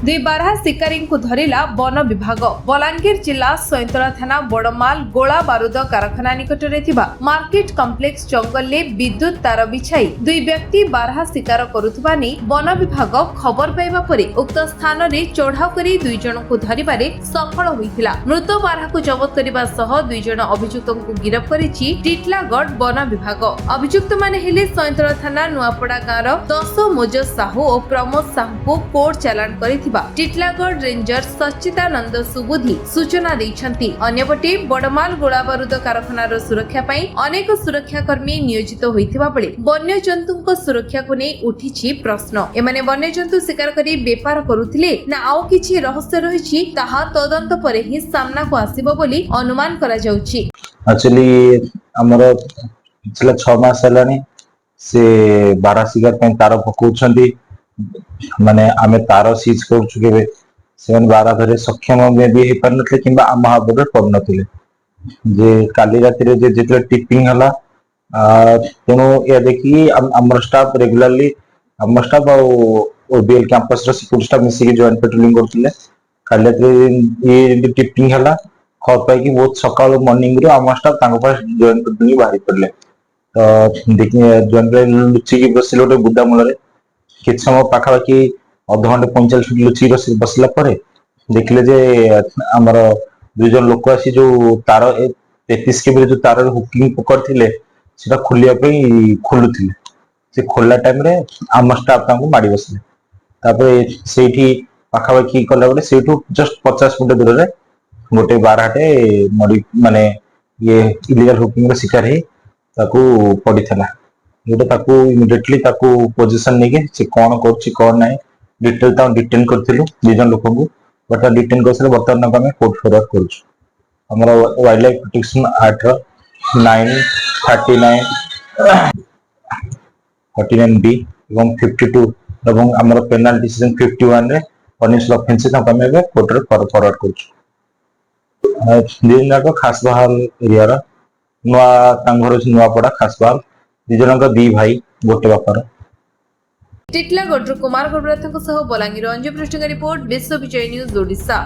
दुई बारहा शिकारी को धरिला वन विभाग। बलांगीर जिला सैंतला थाना बड़माल गोला बारूद कारखाना निकटरे थिबा मार्केट कम्प्लेक्स जंगल में विद्युत तार बिछाई दुई व्यक्ति बारहा शिकार करुथुबा नै वन विभाग खबर पाइबा परे उक्त स्थान रे चढ़ाऊ करी दुई जन को धरिबारे सफल होइथिला। मृत बारहा को जबत करबा सह दुई जन अभियुक्तों को गिरफ्त करिछि टिटलागढ़ वन विभाग। अभियुक्त माने हेले सैंतला थाना नुआपड़ा गाँव 10 मोज साहू और प्रमोद साहू को कोर्ट चालान करिथिबा टिटलागढ़ रेंजर सच्चिदानंद सुबुद्धि सूचना दैछंती। अन्यपटे बड़माल गोला बारूद कारखानार सुरक्षा पई अनेक सुरक्षाकर्मी नियोजित होइथिबा बेले वन्य जंतुक सुरक्षा को नै उठिछि प्रश्न। एमाने वन्य जंतु शिकार करी बेपार करुथिले ना आउ किछि रहस्य रहिछि ताहा तदंत परे ही सामना को आसीबो बोली अनुमान करा जाउछि। एक्चुअली हमर पिछला 6 मास हलानी से बारहा शिकार पई तार पकाउछंती माने आमे तार सीज करछु केबे सेवन बारहा धरे सक्षम में भी हे परनथले किबा आम हाबरे परनथले जे काली राती रे जे जेतले टिपिंग हला तेनो या देखि हमर स्टाफ रेगुलरली हमर स्टाफ ओबीएल कैंपस रो सिक्योरिटी स्टाफ मिसी के जॉइंट पेट्रोलिंग करथिले। काली राती ये टिपिंग हला खबर पाई कि बहुत सकाळ मॉर्निंग रे हमर स्टाफ तांको पास जॉइंट पेट्रोलिंग बाहरी पड़ले तो देखि जॉइंट पेट्रोलिंग लुचि की बसिल ओटे बुदा मूल रे किछ समय पाखापाखि अध घंटे 45 मिनिट लुचि बसला परे देखले जे हमर दुई जन लोक आसी जो तार 33 के जो तार हुकिंग करथिले सेटा खुलिया पे खुलुथिले से खोला टाइम रे आम स्टाफ तांको माडी बसले तापर सेठी पाखापाखि कला बले सेठू जस्ट 50 मिनिट दूर रे गोटे बारहाटे मडी माने ये इलीगल हुकिंग रो शिकार हे ताकू पडिथला जोटा ताकू इमिडिएटली ताकू पोजीशन नेके से कोन करछि कोन नै डिटेल ता डिटेन करथिलु दुई जन लोक को बट डिटेन करसले वर्तमान को हमें कोर्ट फॉरवर्ड करछु। हमरा wildlife protection act 939 B एवं 52 एवं हमर पेनल डिसीजन 51 रे पनिशबल ऑफेंस ता हमें कोर्ट रे फॉरवर्ड करछु। दिन जाक खास बहाल एरिया रा नुआ तांघर नुआ पड़ा खास बहाल दी जन का दी भाई गोटे बापार। टिटलागढ़ कुमार गोब्राथ बलांगीर अंजु पृष्ठ रिपोर्ट विश्व विजय न्यूज ओडिशा।